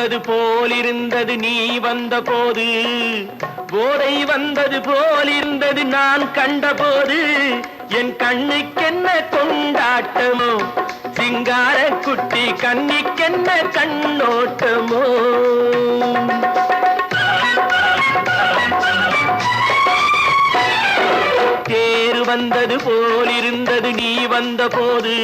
வந்தது போலிருந்தது நீ வந்த போது, போதை வந்தது போலிருந்தது நான் கண்டபோது, என் கண்ணுக்கென்ன கொண்டாட்டமோ, சிங்கார குட்டி கண்ணிக்கென்ன கண்ணோட்டமோ. தேரு வந்தது போலிருந்தது நீ வந்த போது,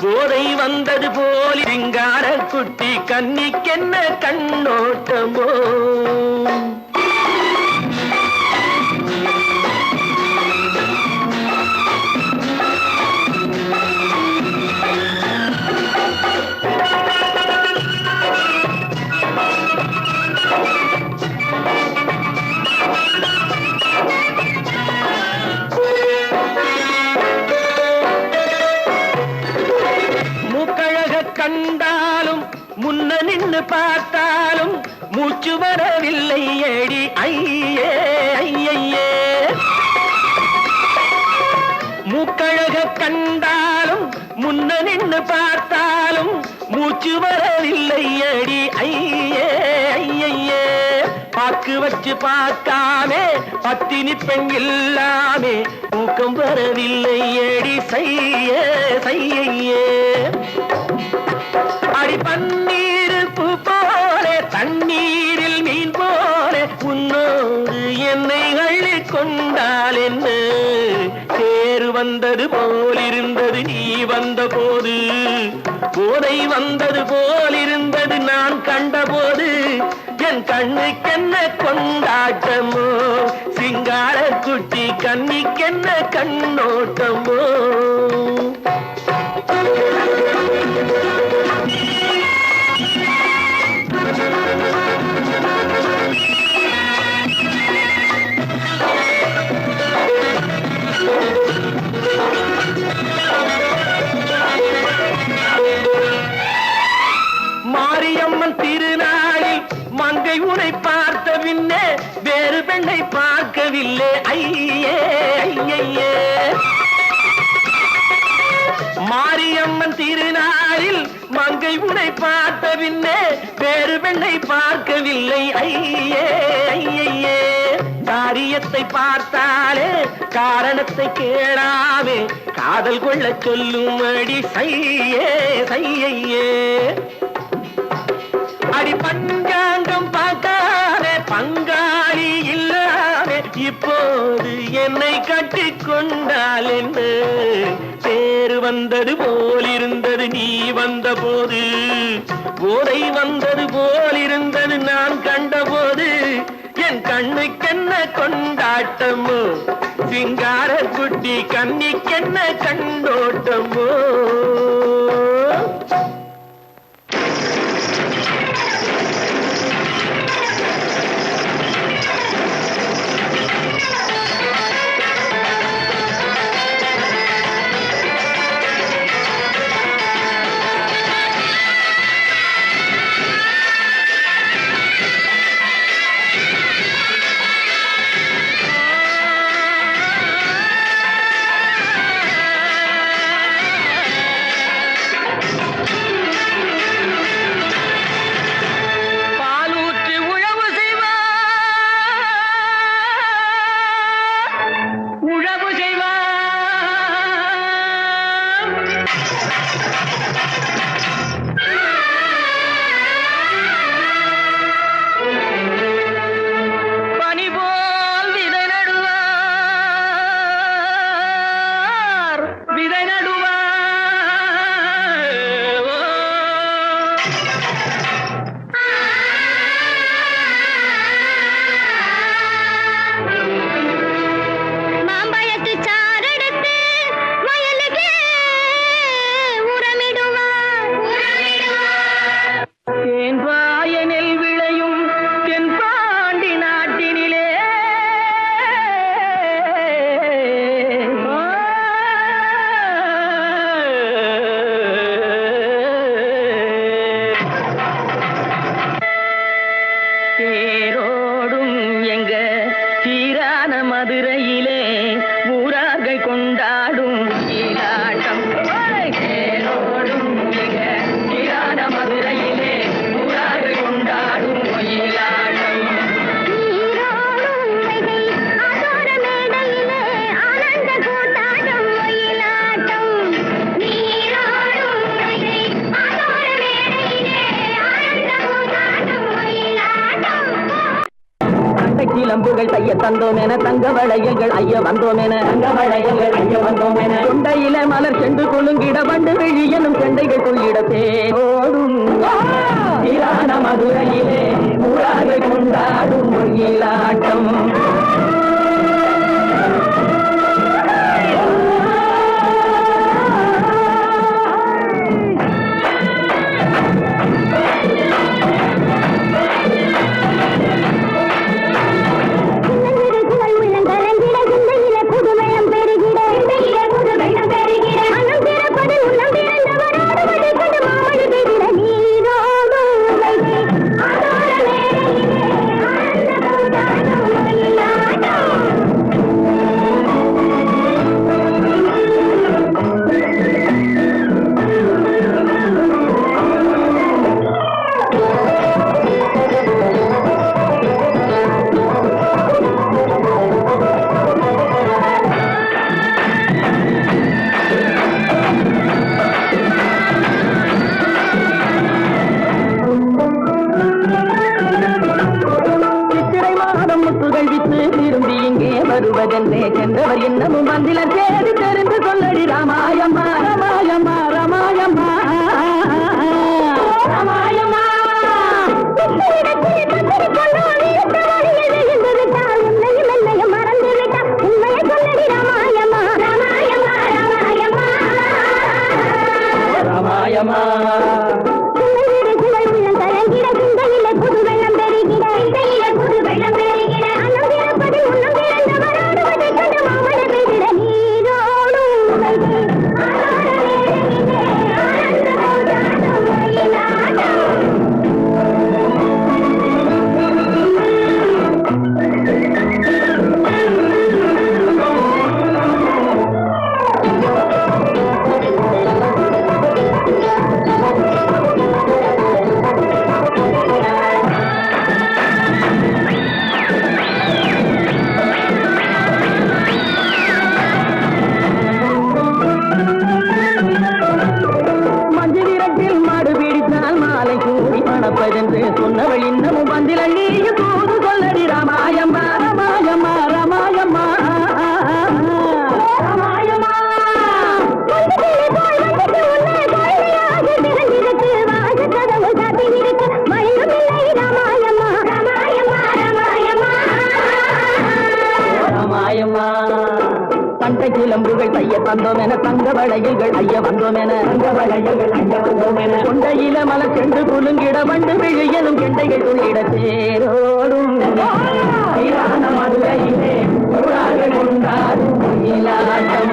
போதை வந்தது போல் சிங்கார குட்டி கண்ணிக்கென்ன கண்ணோட்டமோ. கண்டாலும் முன்ன நின்று பார்த்தாலும் மூச்சு வரவில்லை ஏடி ஐயே ஐயே. மூக்கழக கண்டாலும் முன்ன நின்று பார்த்தாலும் மூச்சு வரவில்லை ஏடி ஐயே ஐயே. பாக்கு வச்சு பார்க்காமே பத்தினி பெண் இல்லாமே தூக்கம் வரவில்லை ஏடி செய்யே செய்யே. அடி பன்னீர் பூ போல தண்ணீரில் மீன் போல உன்னோடு என்னை அள்ளி கொண்டால் என்ன. தேர் வந்தது போலிருந்தது நீ வந்த போது, போதை வந்தது போலிருந்தது நான் கண்டபோது, என் கண்ணுக்கென்ன கொண்டாட்டமோ, சிங்கார குட்டி கண்ணிக்கென்ன கண்ணோட்டமோ. மாரியம்மன் திருநாளில் மங்கை உனை பார்த்த பின்னே வேறு பெண்ணை பார்க்கவில்லை ஐயே ஐயே. மாரியம்மன் திருநாளில் மங்கை உனை பார்த்த பின்னே வேறு பெண்ணை பார்க்கவில்லை ஐயே ஐயே. காரியத்தை பார்த்தாலே காரணத்தை கேளாமே காதல் கொள்ள சொல்லும் அடி செய்யே செய்யே. அடி பஞ்சாங்கம் பார்க்காத பங்காளி இல்லாமே இப்போது என்னை கட்டி கொண்டால் என்ன. தேர் வந்தது போலிருந்தது நீ வந்த போது, போதை வந்தது போலிருந்தது நான் கண்டபோது, என் கண்ணுக்கென்ன கொண்டாட்டமோ, சிங்கார குட்டி கண்ணிக்கென்ன கண்ணோட்டமோ. மதுரையிலே ஊரார்கள் கொண்டாடும் நீராட்டம். மதுரையிலே ஊரார்கள் சிலம்புகள் தைய தந்தோம் என தங்க வளையல்கள் ஐய வந்தோம் என கொண்டையில மலர் சென்று கொள்ளுங்கிட வண்டு விழி எனும் செண்டைகள் கொள்ளிட தேரோடும் மதுரையிலே ஊராக கொண்டாடும் மொழியிலாட்டம். வருவதென்றே சென்றவர் இன்னமும் வந்திலர் தேடி தெரிந்து சொல்லடி ராமாயம்மா ராமாயம்மா ராமாயம்மா ராமாயம்மா. ராமாயம்மா சொன்னவள் இன்னமும் வந்திலி தூது சொல்லடி ராமாயம்மா ராமாயம்மா ராமாயம்மா ராமாயம்மா. ராமாயம்மா தண்டை சிலம்புகள் தைய தந்தோம் என தங்க வளையல்கள் ஐய வந்தோம் என கொண்டையில மலர் சென்று குலுங்கிட வண்டு விழி எனும் கெண்டைகள் துள்ளிட தேரோடும் மதுரையிலே கொண்டாடும் மொழியிலாட்டம்.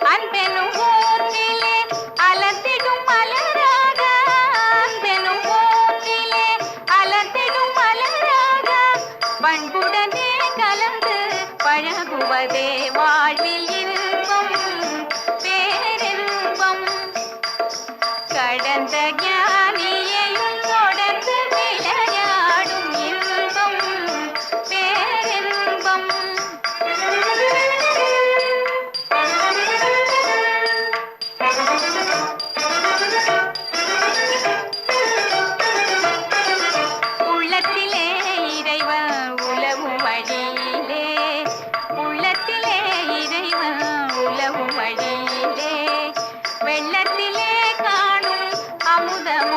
அன்பெனும் ஊற்றிலே அலத்திடும் இருப்பதே வாழ்வில் இன்பம் பேரின்பம் கடந்த ஞானியையும் தொடர்ந்து விளையாடும் இன்பம் பேரின்பம் உள்ளத்திலே இறைவன் உலவும் வழியிலே உள்ளத்திலே இறைவன் உலவும் வழியிலே வெள்ளத்திலே காணும் அமுதம்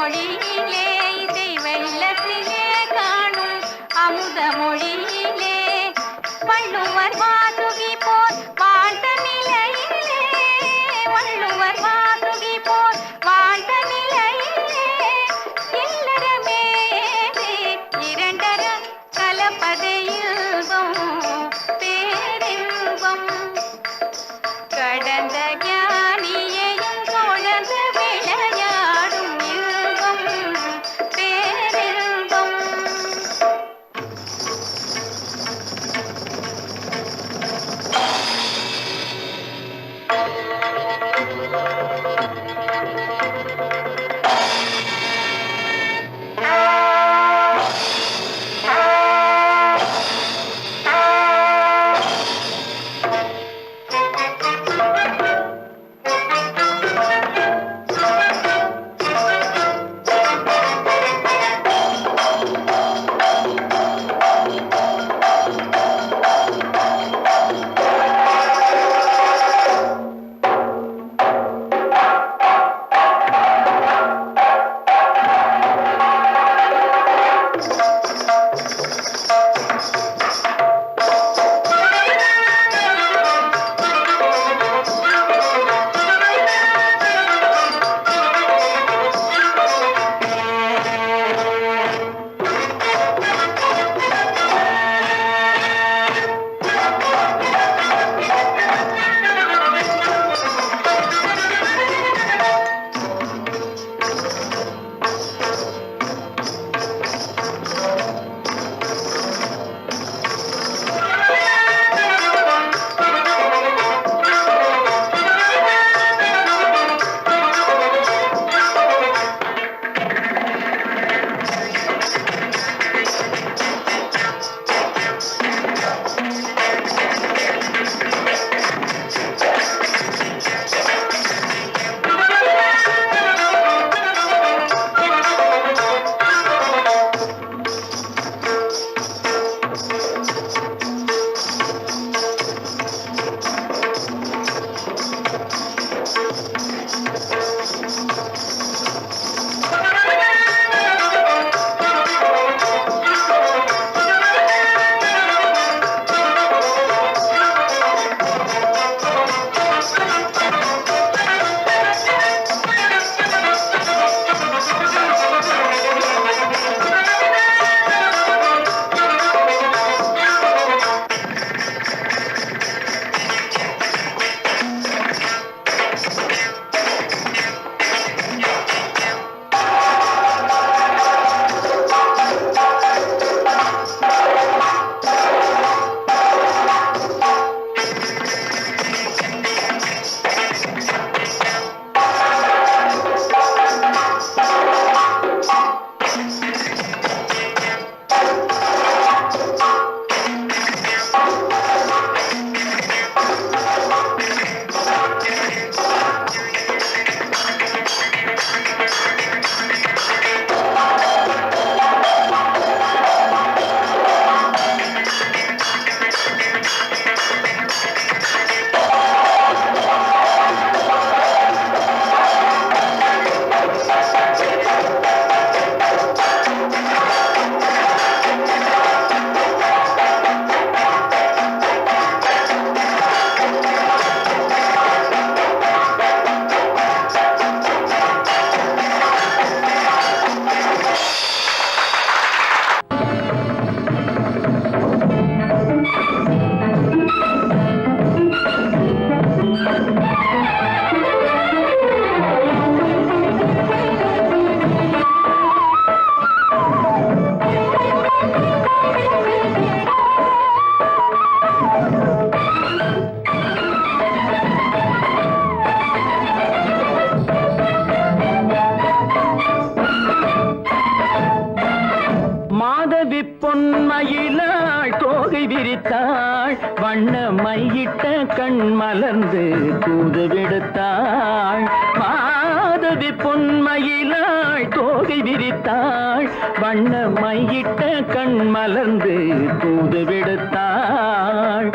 பொன்மயிலாள் தோகை விரித்தாள் வண்ண மையிட்ட கண் மலர்ந்து தூது விடுத்தாள் மாதவி பொன்மயிலாள் தோகை விரித்தாள் வண்ண மையிட்ட கண் மலர்ந்து தூது விடுத்தாள்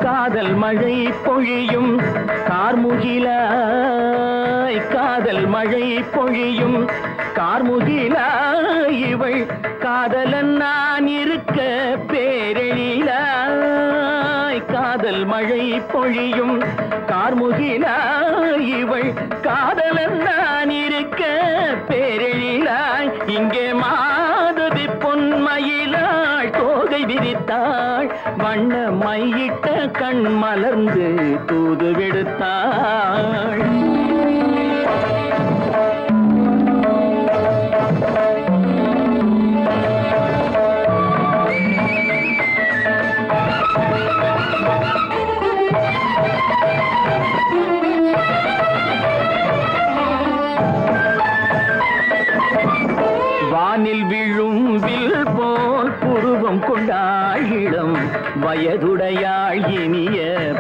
காதல் மழை பொழியும் கார்முகிலாய் காதல் மழை பொழியும் கார்முகிலாய் இவள் காதலன் நான் இருக்க பேரெழிலாய் காதல் மழை பொழியும் கார்முகிலாய் இவள் காதலன் நான் இருக்க பேரெழிலாய் இங்கே மாதவி பொன்மயிலாள் தோகை விரித்தாள் வண்ண மையிட்ட கண் மலர்ந்து தூது விடுத்தாள் வானில் விழும் வில் போல் புருவம் கொண்டாள் இளம் வயதுடையாள் இனிய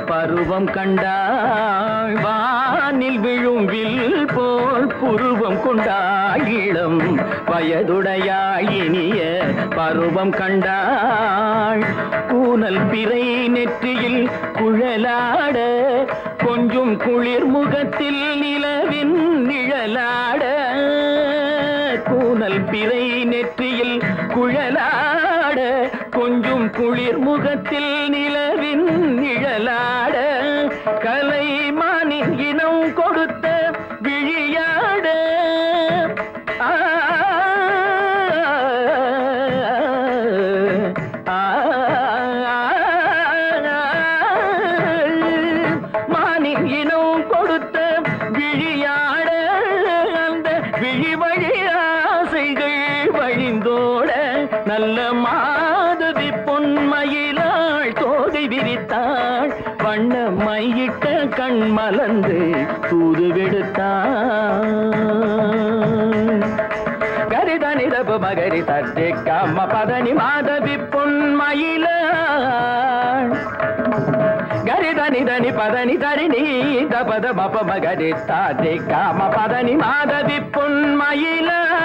பருவம் கண்டாள் வானில் விழும் வில் போல் புருவம் கொண்டாள் இளம் வயதுடையாள் இனிய பருவம் கண்டாள் கூனல் பிறை நெற்றியில் குழலாட கொஞ்சம் குளிர் முகத்தில் நிலவின் நிழலாட கூனல் பிறை நெற்றியில் குழலாட கொஞ்சம் குளிர் முகத்தில் நிலவின் நிழலாட கலைமானின் இனம் கொடுத்த விழியாட மானின் இனம் கொடுத்த விழியாட அந்த விழி வழி ஆசைகள் வழிந்தோட நல்ல மாதவி பொன்மயிலாள் தோகை விரித்தாள் வண்ண மையிட்ட கண் மலர்ந்து தூது விடுத்தாள் கரிதனி தப மகரி தட்டி கம்ம பதனி மாதவி பொன்மயிலாள் கரிதனி தனி பதனி தரிணி தபத மப மகரி தாட்டி காம பதனி மாதவி பொன்மயிலாள்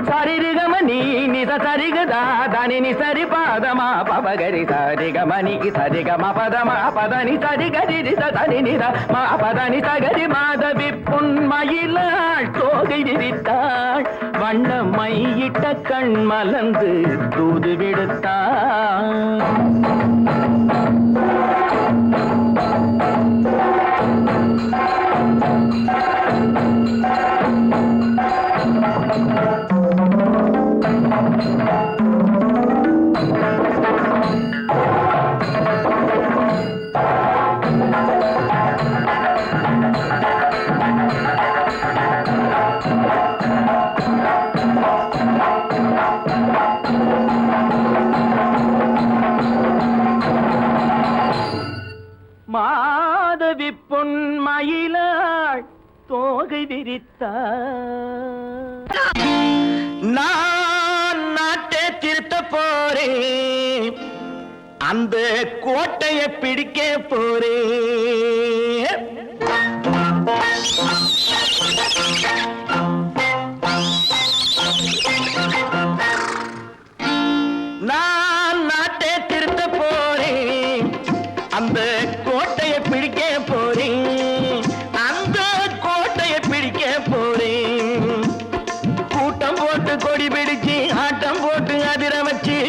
சரிகமணி நித சரிகதா தனி சரி பாதமா பபகரி சரிகமணிக்கு சரிகம பதமா பதனி சரிகரி தனி நித மா பதனி சகரி மாதவி பொன்மயிலாள் தோகை விரித்தாள் வண்ண மையிட்ட கண் மலர்ந்து தூது விடுத்தாள் மாதவி பொன்மயிலாள் தோகை விரித்தாள் நான் நாட்டை திருத்த போறேன் அந்த கோட்டையை பிடிக்க போறேன் நான் நாட்டை திருத்த போறேன் அந்த கோட்டையை பிடிக்க போறேன் அந்த கோட்டையை பிடிக்க போறேன் கூட்டம் போட்டு கொடி பிடிச்சு ஆட்டம் போட்டு அதிர வச்சு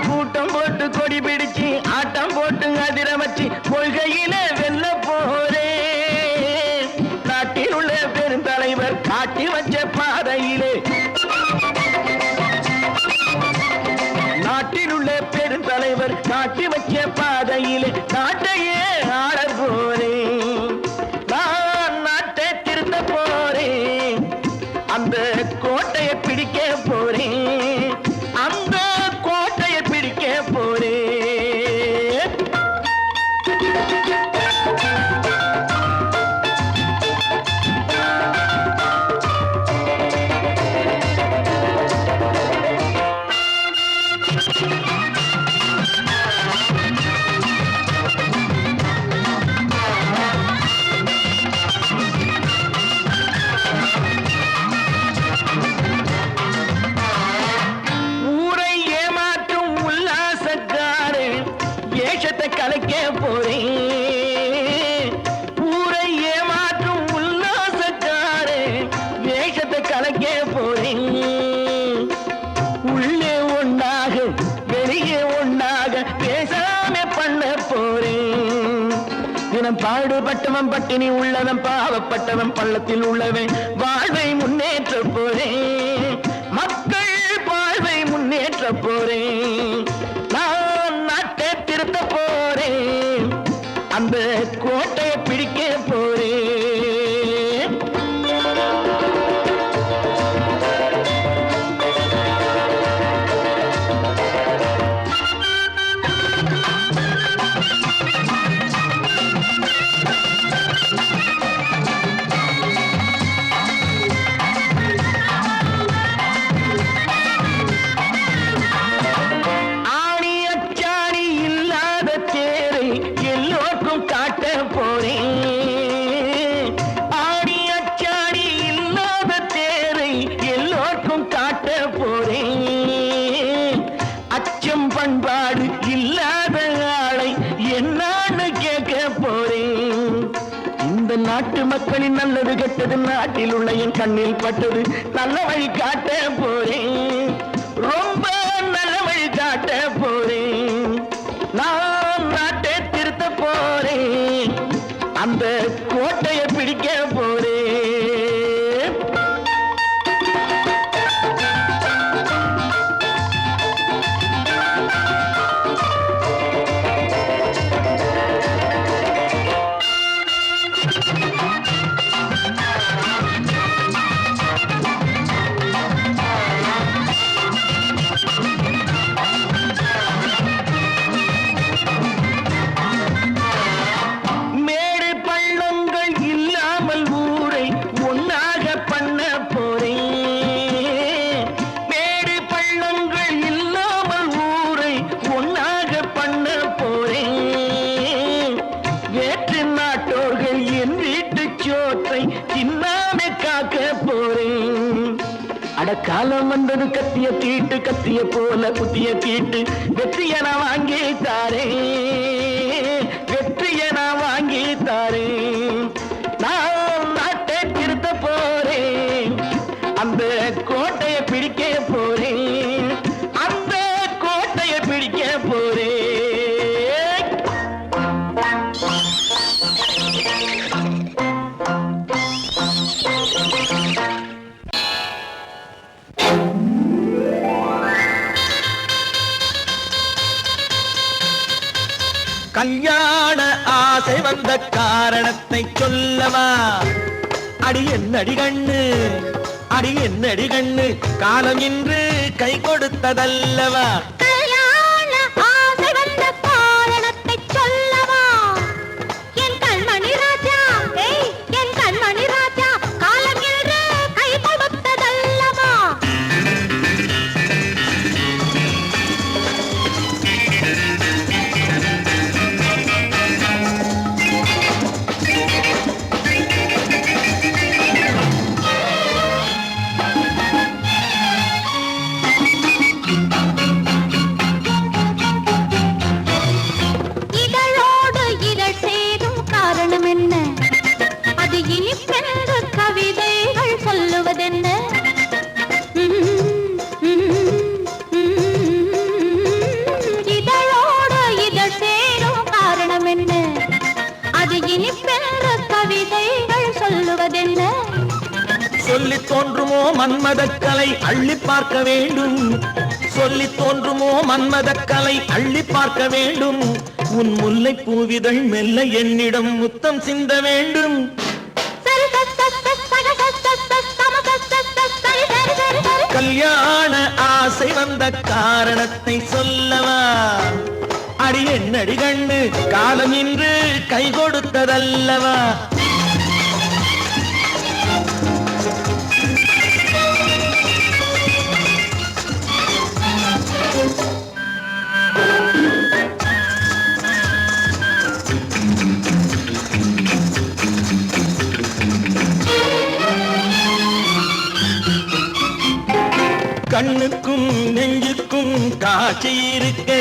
கூட்டம் போட்டு கொடி பிடிச்சு ஆட்டம் போட்டு அதிர வச்சு கொள்கையில வெல்ல போறேன் தினம் பாடுபட்டவன் பட்டினி உள்ளவன் பாவப்பட்டவன் பள்ளத்தில் உள்ளவன் வாழ்வை முன்னேற்ற போறேன் மக்கள் வாழ்வை முன்னேற்ற போறேன் நான் நாட்டை திருத்த போறேன் அந்த கோட்டையை பிடிக்க போறேன் பண்பாடு இல்லாத ஆளை என்னான்னு கேட்க போறேன் இந்த நாட்டு மக்களின் நல்லது கெட்டது நாட்டில் உள்ள என் கண்ணில் பட்டது நல்ல வழி காட்ட போறேன் ரொம்ப நல்ல வழி காட்ட போறேன் நான் நாட்டை திருத்த போறேன் அந்த கோட்டையை பிடிக்க போறேன் காலம் வந்தது கத்திய தீட்டு கத்திய போல புத்திய தீட்டு வெற்றிய நான் வாங்கி தாரே வெற்றிய நான் வாங்கி தாரே நான் நாட்டை திருத்த போறேன் அந்த கோட்டையை பிடிக்க போறேன் அந்த கோட்டையை பிடிக்க போறேன் கல்யாண ஆசை வந்த காரணத்தை சொல்லவா அடி என்னடி கண்ணு அடி என்னடி கண்ணு காலம் இன்று கை கொடுத்ததல்லவா கல்யாண ஆசை வந்த காரணத்தை சொல்லவா என் கண்மணி ராஜா என் கண்மணி ராஜா காலம் இன்று கை கொடுத்ததல்லவா சொல்லி தோன்றுமோ மன்மதக்கலை அள்ளி பார்க்க வேண்டும் சொல்லி தோன்றுமோ மன்மதக்கலை அள்ளி பார்க்க வேண்டும் உன் முல்லை பூவிதழ் மெல்ல என்னிடம் முத்தம் சிந்த வேண்டும் கல்யாண ஆசை வந்த காரணத்தை சொல்லவா அடி என்னடி கண்ணு காலம் இன்று கை கொடுத்ததல்லவா கண்ணுக்கும் நெஞ்சுக்கும் காட்சி இருக்கு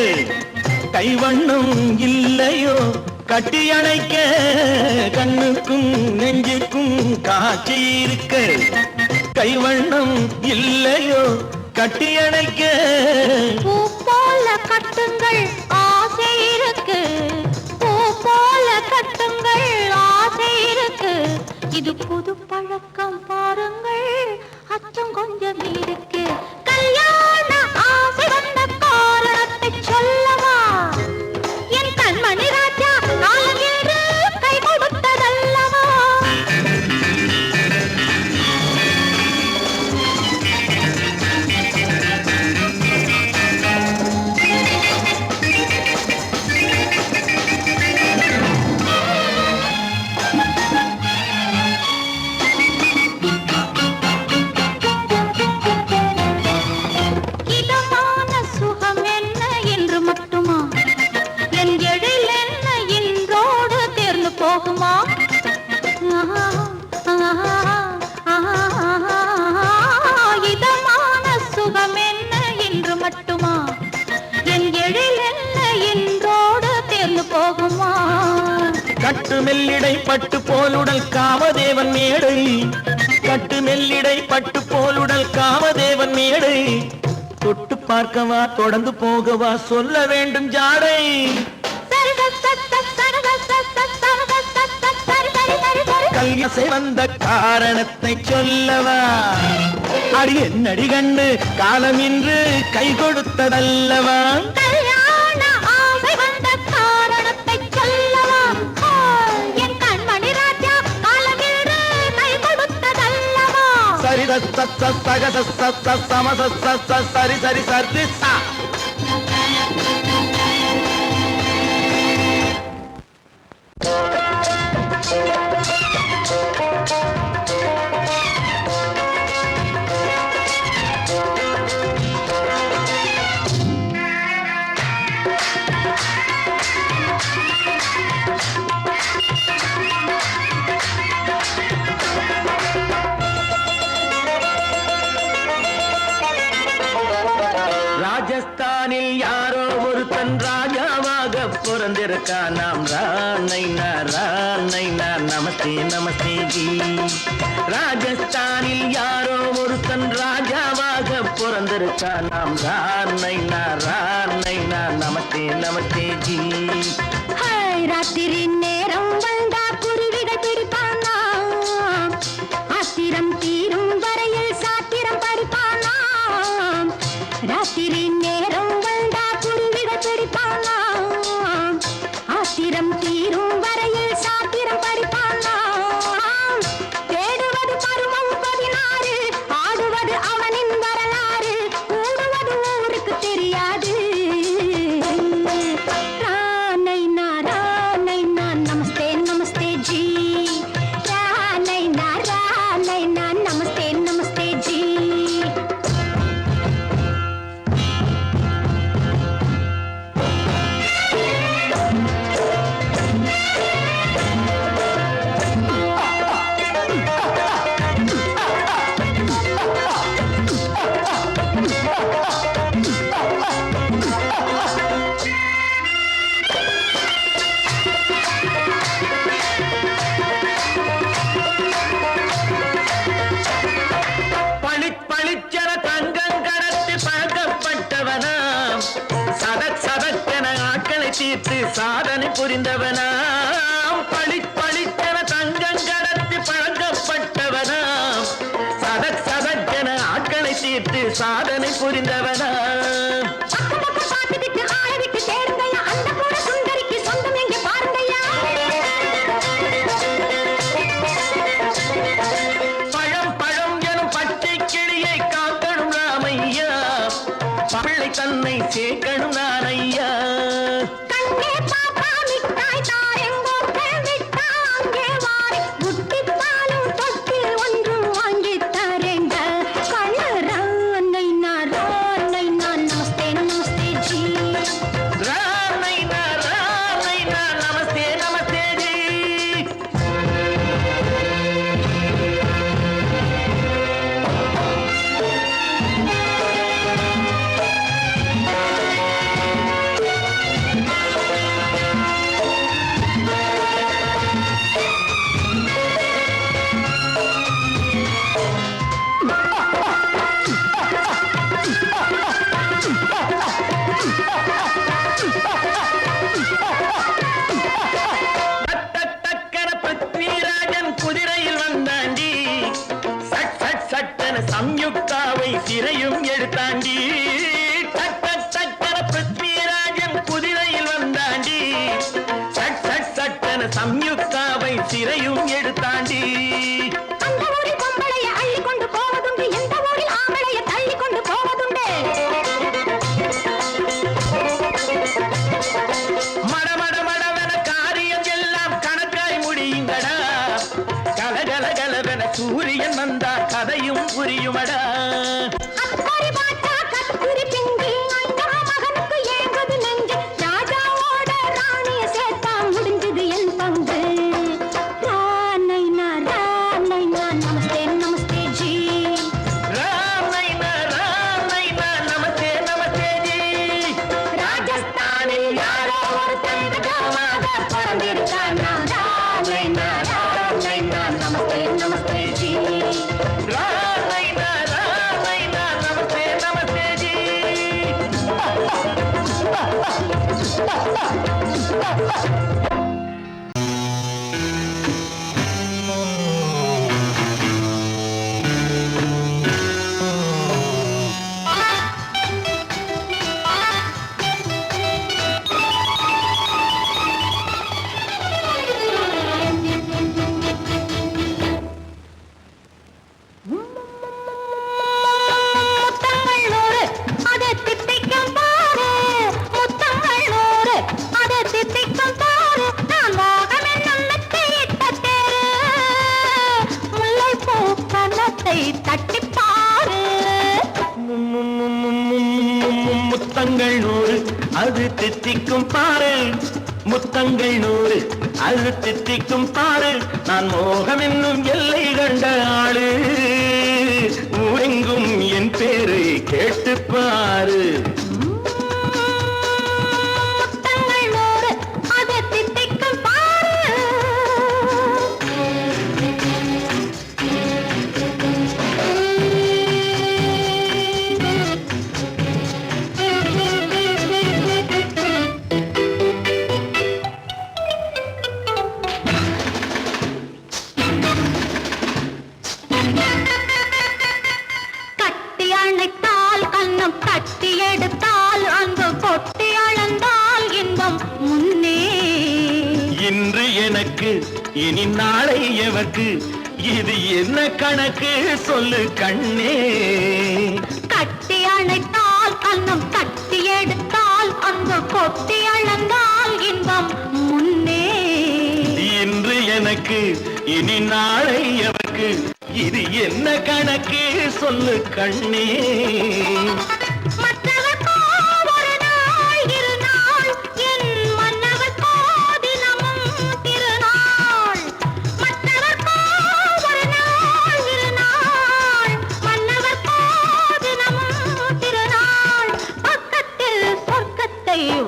கைவண்ணம் இல்லையோ கட்டி அணைக்க கண்ணுக்கும் நெஞ்சுக்கும் காட்சி இருக்கு கைவண்ணம் இல்லையோ கட்டி அணைக்க பூ போல கட்டுங்கள் ஆசை இருக்கு பூ போல கட்டுங்கள் மெல்லிடை பட்டு போலுடல் காமதேவன் மேடை கட்டு மெல்லிடை பட்டு போலுடல் காமதேவன் மேடை தொட்டு பார்க்கவா தொடர்ந்து போகவா சொல்ல வேண்டும் ஜாடை கல்யாசை வந்த காரணத்தை சொல்லவா அடி என்னடி கண்டு காலம் இன்று கை கொடுத்ததல்லவா சரி சரி சரி சரி சா ராஜஸ்தானில் யாரோ ஒருத்தன் ராஜாவாக பிறந்திருக்கான் நாம் ராணைனா நமஸ்தே நமஸ்தே ஜி ராஜஸ்தானில் யாரோ ஒருத்தன் ராஜாவாக பிறந்திருக்கான் நாம் ராணைனா நமஸ்தே நமஸ்தே ஜி ராத்திரி நேரம் வந்தா குருவிகள் பிடிப்பானா ஆத்திரம் தீரும் வரையில் சாத்திரம் படிப்பானா ராத்திரி நேரம் வந்தா குருவிகள் பிடிப்பானா ஆத்திரம் தீரும் வரையில் சாத்திரம் படிப்பானா தேடுவது பருவம் 16 ஆடுவது அவனின் வரலாறு கூடுவது ஊருக்கு தெரியாது ராணைனா நமஸ்தே நமஸ்தே ஜி ராணைனா நமஸ்தே நமஸ்தே ஜி பளிச்சென தங்கம் கடத்தி பழக்கப்பட்டவனாம் சதக்கென ஆட்களை தீர்த்து சாதனை புரிந்தவனாம் பளிச்சென தங்கம் கடத்தி பழக்கப்பட்டவனாம் சதக்கென ஆட்களை தீர்த்து சாதனை புரிந்தவனாம் தன்னை சேர்க்கணும் நான் ஐயா கண்ணே பாப்பா மிட்டாய் தாரெங்கோ கேவிட்டா அங்கே வாரி புட்டி பாலும் தொட்டி ஒன்று வாங்கி தரேங்க கண்ணு ராணைனா நமஸ்தே நமஸ்தே ஜி ராணைனா நமஸ்தே நமஸ்தே ஜி குதிரையில் வந்தாண்டி சட்டன சம்யுக்தாவை சிறையும் எடுத்தாண்டி சட்டன பிருத்விராஜன் குதிரையில் வந்தாண்டி சட்டன சம்யுக்தாவை சிறையும் எடுத்தாண்டி அந்த ஊரில் பொம்பளைய அள்ளி கொண்டு போவதுண்டு எந்த ஊரில் ஆம்பளைய தள்ளி கொண்டு போவதுண்டு மடமடவென காரியம் எல்லாம் கணக்காய் முடியுங்கடா கலகலகலவென சூரியன் வந்தா கதையும் புரியுமடா அக்கறை பாட்டா கத்திரி பிங்கு அந்த மகனுக்கு ஏங்குது நெஞ்சு ராஜாவோட ராணிய சேர்த்தா முடிஞ்சது என் பங்கு ராணைனா நமஸ்தே நமஸ்தே ஜி ராணைனா நமஸ்தே நமஸ்தே ஜி ராஜஸ்தானில் யாரோ ஒருத்தன் ராஜாவாக பிறந்திருக்கான் முத்தங்கள் 100 அது தித்திக்கும் பாரு முத்தங்கள் 100 அது தித்திக்கும் பாரு நான் மோகம் என்னும் எல்லை கண்ட ஆளு ஊரெங்கும் என் பேரை கேட்டு பாரு இன்று எனக்கு இனி நாளை எவர்க்கு இது என்ன கணக்கு சொல்லு கண்ணே கட்டி அணைத்தால் கண்ணம் கட்டி எடுத்தால் அன்பு கொட்டி அளந்தால் இன்பம் முன்னே இன்று எனக்கு இனி நாளை எவர்க்கு இது என்ன கணக்கு சொல்லு கண்ணே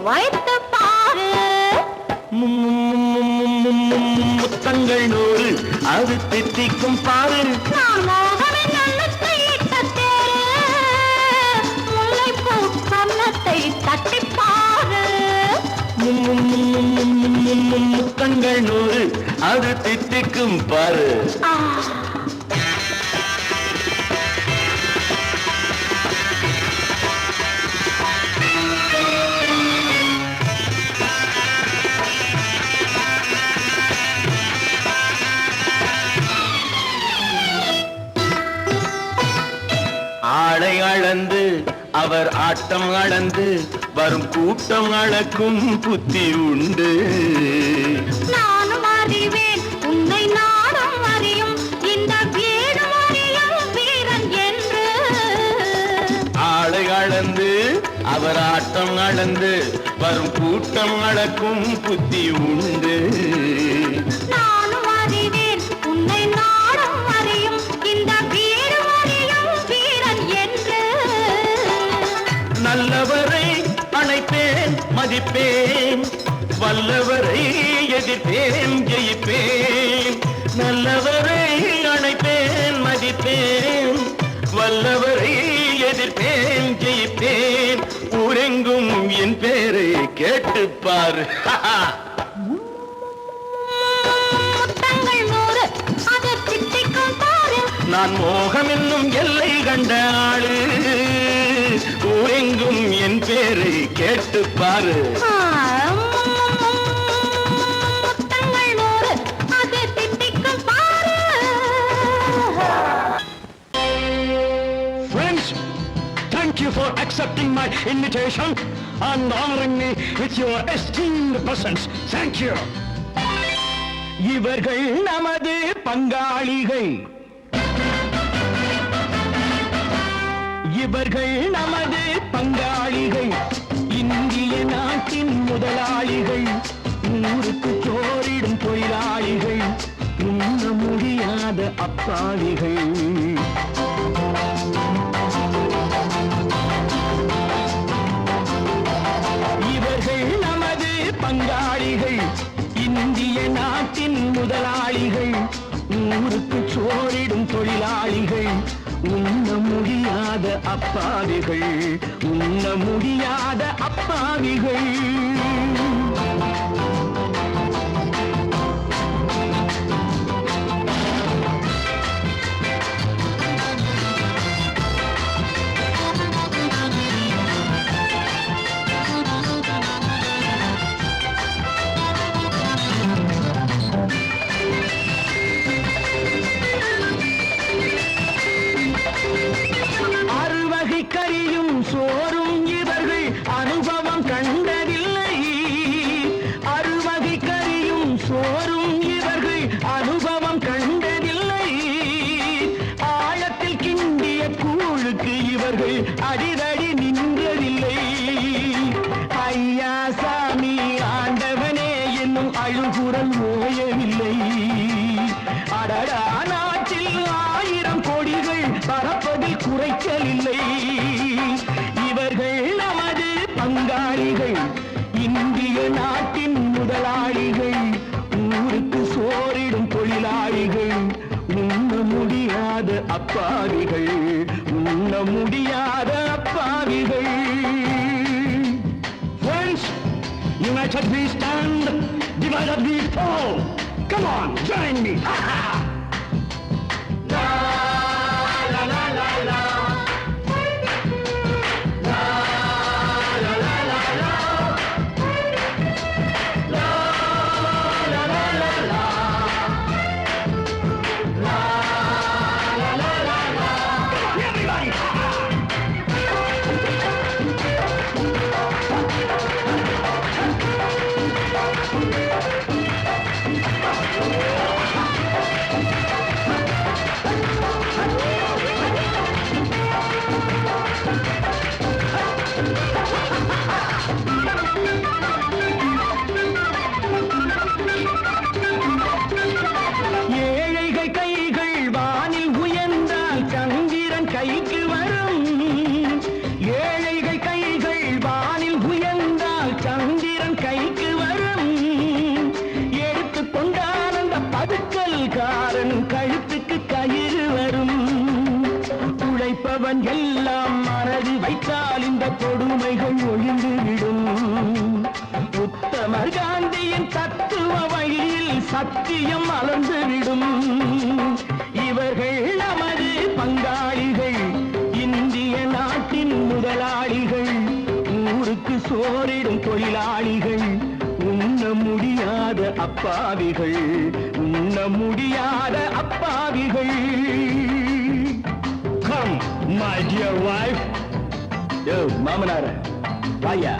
வைத்து பாரு முத்தங்கள் 100 அது தித்திக்கும் பாரு நான் மோகமே நல்லத்தை முல்லைப்பூ கன்னத்தை தட்டி பாரு முத்தங்கள் 100 அது தித்திக்கும் பாரு ஆளை அளந்து அவர் ஆட்டம் அளந்து வரும் கூட்டம் அளக்கும் புத்தி உண்டு நானும் அறிவேன் உன்னை நானும் அறியும் இந்த வீடும் அறியும் வீரன் என்று ஆளை அளந்து அவர் ஆட்டம் அளந்து வரும் கூட்டம் அளக்கும் புத்தி உண்டு நானும் அறிவேன் உன்னை நானும் அறியும் இந்த வீடும் அறியும் வீரன் என்று நல்லவரை அணைப்பேன் மதிப்பேன் வல்லவரை எதிர்ப்பேன் ஜெயிப்பேன் நல்லவரை அணைப்பேன் மதிப்பேன் வல்லவரை எதிர்ப்பேன் ஜெயிப்பேன் ஊரெங்கும் என் பேரை கேட்டுப்பார் முத்தங்கள் 100 அது தித்திக்கும் பாரு நான் மோகம் என்னும் எல்லை கண்ட ஆளு ஊரெங்கும் என் பேரை கேட்டுப்பாரு முத்தங்கள் 100 அது தித்திக்கும் பாரு Friends, thank you for accepting my invitation and honoring me with your esteemed presence. Thank you. இவர்கள் நமது பங்காளிகள் இவர்கள் நமது பங்காளிகள் இந்திய நாட்டின் முதலாளிகள் ஊருக்கு சோறிடும் தொழிலாளிகள் உண்ண முடியாத அப்பாவிகள் இவர்கள் நமது பங்காளிகள் இந்திய நாட்டின் முதலாளிகள் ஊருக்கு சோறிடும் தொழிலாளிகள் உண்ண முடியாத அப்பாவிகள் உண்ண முடியாத அப்பாவிகள் இந்திய நாட்டின் முதலாளிகள், ஊருக்கு சோறிடும் தொழிலாளிகள், உண்ண முடியாத அப்பாவிகள், உண்ண முடியாத அப்பாவிகள். Friends, united we stand, divided we fall. Come on, join me. ஏழைகள் கைகள் வானில் உயர்ந்தால் சந்திரன் கைக்கு வரும். ஏழைகள் கைகள் வானில் உயர்ந்தால் சந்திரன் கைக்கு வரும். எடுத்துக்கொண்டால் அந்த பதுக்கல்காரன் கழுத்துக்கு கயிறு வரும். உழைப்பவன் எல்லாம் மனது வைத்தால் இந்த கொடுமைகள் ஒழிந்துவிடும். உத்தமர் காந்தியின் தத்துவ வழியில் சத்தியம் மலர்ந்துவிடும். இவர்கள் நமது பங்காளிகள், இந்திய நாட்டின் முதலாளிகள், ஊருக்கு சோறிடும் தொழிலாளிகள், உண்ண முடியாத அப்பாவிகள், உண்ண முடியாத அப்பாவிகள். Come, my dear wife. Yo, மாமனார வாயா.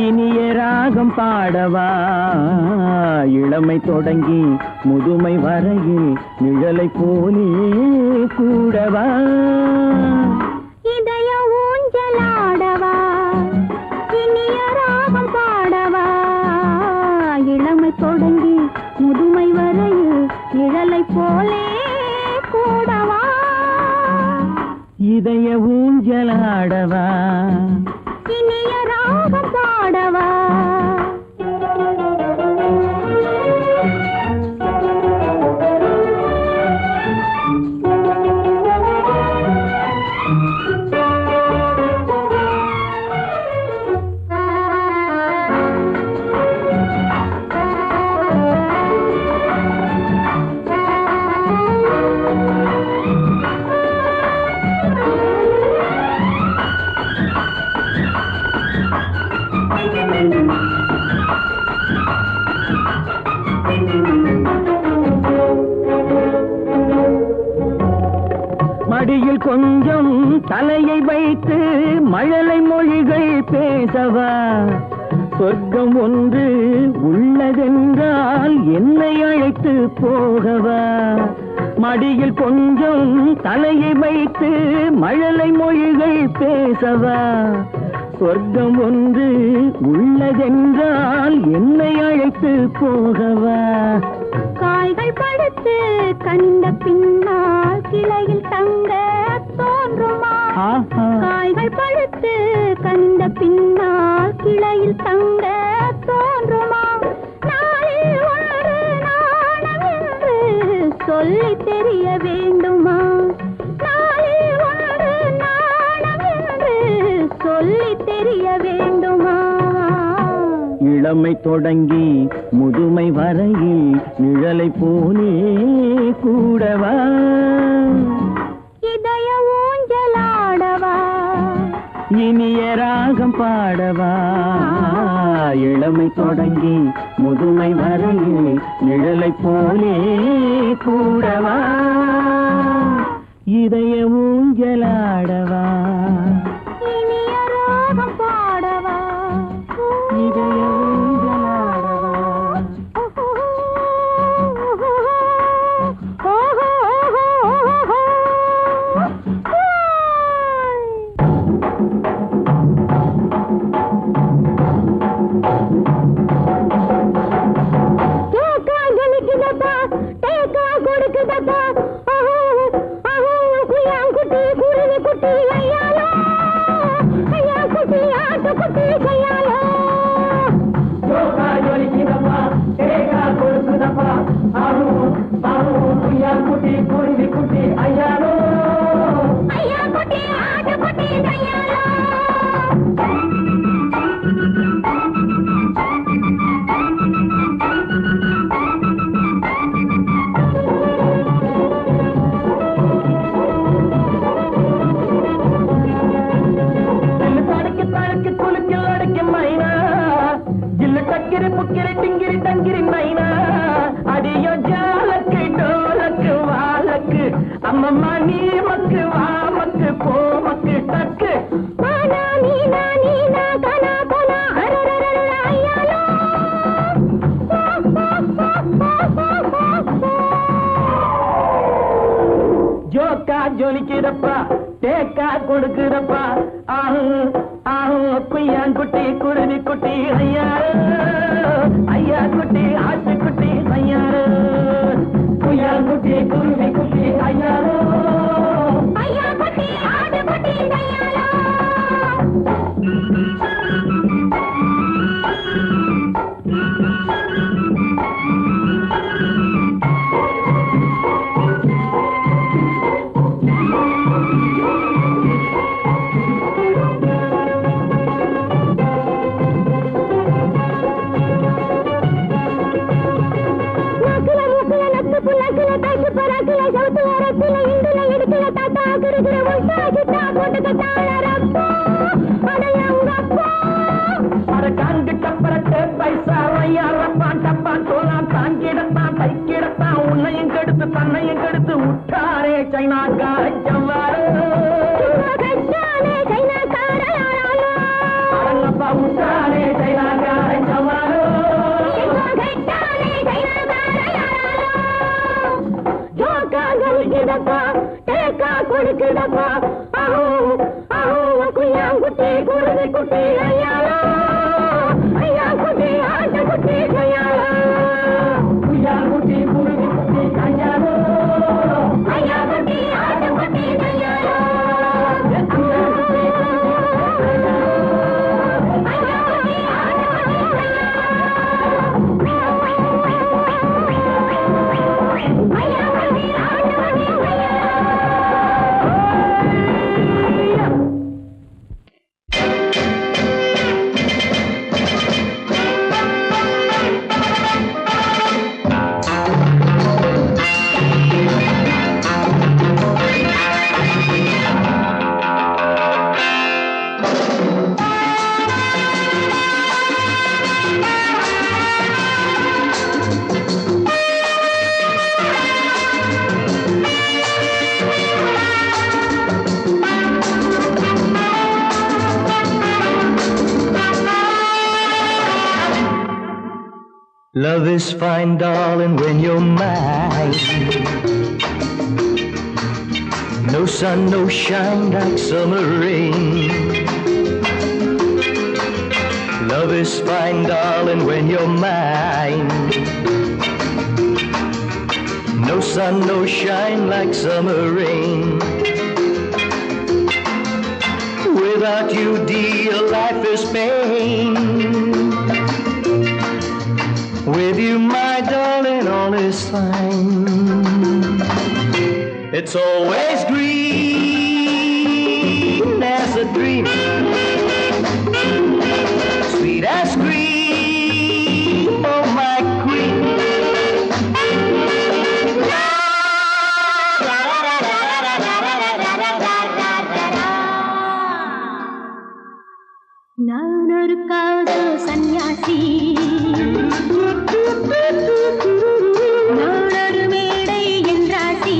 இனிய ராகம் பாடவா, இளமை தொடங்கி முதுமை வரையில் நிழலை போலே கூடவா. இதய ஊஞ்சலாடவா, இனிய ராகம் பாடவா, இளமை தொடங்கி முதுமை வரையில் நிழலை போலே கூடவா. இதய ஊஞ்சலாடவா, இனிய ராகம் பாடவா. மடியில் கொஞ்சம் தலையை வைத்து மழலை மொழிகள் பேசவா. சொர்க்கம் ஒன்று உள்ளதென்றால் என்னை அழைத்து போகவா. மடியில் கொஞ்சம் தலையை வைத்து மழலை மொழிகள் பேசவா. சொர்க்கம் ஒன்று உள்ளதென்றால் என்னை அழைத்து போகவா. காய்கள் படுத்து கண்ட பின்னால் கிளையில் தங்க தோன்றுமா. காய்கள் படுத்து கண்ட பின்னால் கிளையில் தங்க தோன்றுமா. நாளில் ஒன்று நாணம் என்று சொல்லி தெரிய வேண்டுமா. நாளில் ஒன்று நாணம் என்று சொல்லி தெரிய வேண்டுமா. இளமை தொடங்கி முதுமை வரையில் நிழலை போலே கூடவா. இதய ஊஞ்சலாடவா, இனிய ராகம் பாடவா. இளமை தொடங்கி முதுமை வரையில் நிழலை போலே கூடவா. இதய ஊஞ்சலாடவா இனிய ராகம் பாடவா இதய ஊஞ்சலாடவா ஜொலிக்கிறப்பா தேக்கா கொடுக்கிறப்பா ஆஹு ஆஹு குய்யாங்குட்டி குருவி குட்டி ஐயாரு ஐயா குட்டி ஆட்டுக்குட்டி ஐயாரு குய்யாங்குட்டி குருவி குட்டி ஐயாரு ஐயா குட்டி ஆட்டுக்குட்டி ஐயாரு உன்னையும் கெடுத்து தன்னையும் கெடுத்து விட்டாரே சைனாக்கார ஜவ்வாறு அரங்கப்பா விட்டாரே சைனாக்கார ஜவ்வாறு கொடுக்குதப்பா ஆஹோ ஆஹோ குய்யாங்குட்டி குருவி குட்டி ஐயாரா ஐயா குட்டி ஆட்ட குட்டி ஐயாரா குய்யாங்குட்டி குருவி குட்டி ஐயாரோ ஐயா குட்டி ஆட்ட குட்டி ஐயாரா Love is fine, darling, when you're mine. No sun, no shine like summer rain. Love is fine, darling, when you're mine. No sun, no shine like summer rain. Without you, dear, life is pain. With you, my darling, all is fine. It's always green as a dream, sweet as cream, oh my queen. நான் ஒரு காதல் சன்னியாசி நான் ஒரு மேடை என்றாசி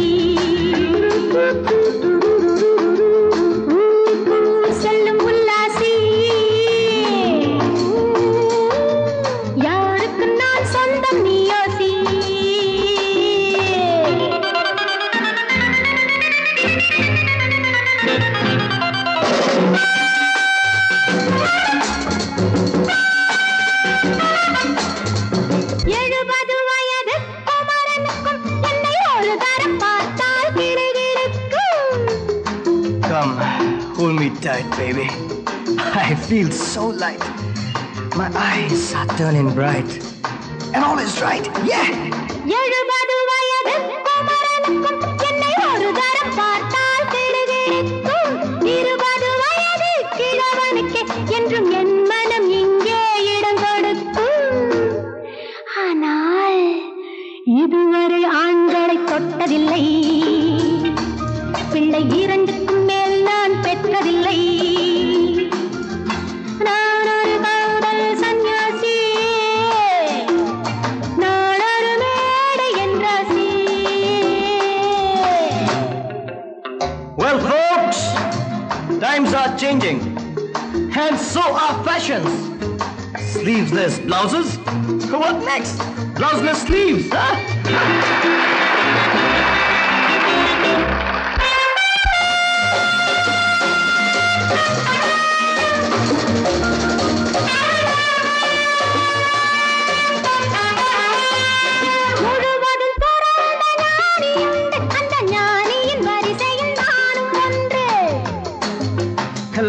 tight, baby. I feel so light. My eyes are turning bright. And all is right, yeah! 70 வயது குமரனுக்கும் என்னை ஒரு தரம் பார்த்தால் கிடுகிடுக்கும். 20 வயது கிழவனுக்கு என்றும் என் மனம் இங்கே இடம் கொடுக்கும். ஆனால் இதுவரை ஆண்களை தொட்டதில்லை, பிள்ளை 2க்கும் மேல் நான் பெற்றதில்லை. நான் ஒரு காதல் சன்னியாசி, நான் ஒரு மேடை என்றாசி. Well, folks, times are changing. And so are fashions. Sleeveless blouses? What next? Blouseless sleeves, huh? முழுவதும் துறந்த ஞானியுண்டு, அந்த ஞானியின் வரிசையில் நானும் ஒன்று.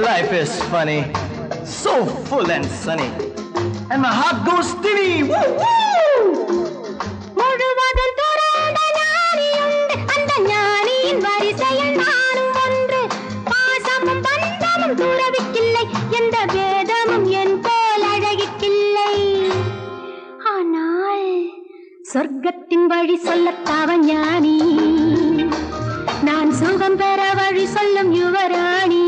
Life is funny, so full and sunny. And my heart goes steady. Woo, woo! முழுவதும் துறந்த ஞானியுண்டு, அந்த ஞானியின் வரிசையில் நானும் ஒன்று. பாசமும் பந்தமும் துறவிக்கில்லை, எந்த பேதமும் என் போல் அழகிக்கில்லை. ஆனால் சொர்க்கத்தின் வழி சொல்லத்தாவன் ஞானி, நான் சுகம் பெற வழி சொல்லும் யுவராணி.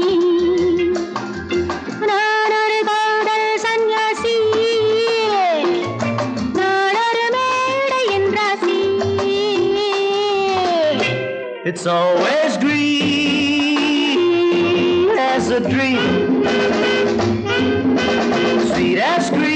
நான் ஒரு காதல் சன்னியாசி, நான் ஒரு மேடை என்றாசி. It's always green as a dream, sweet as green.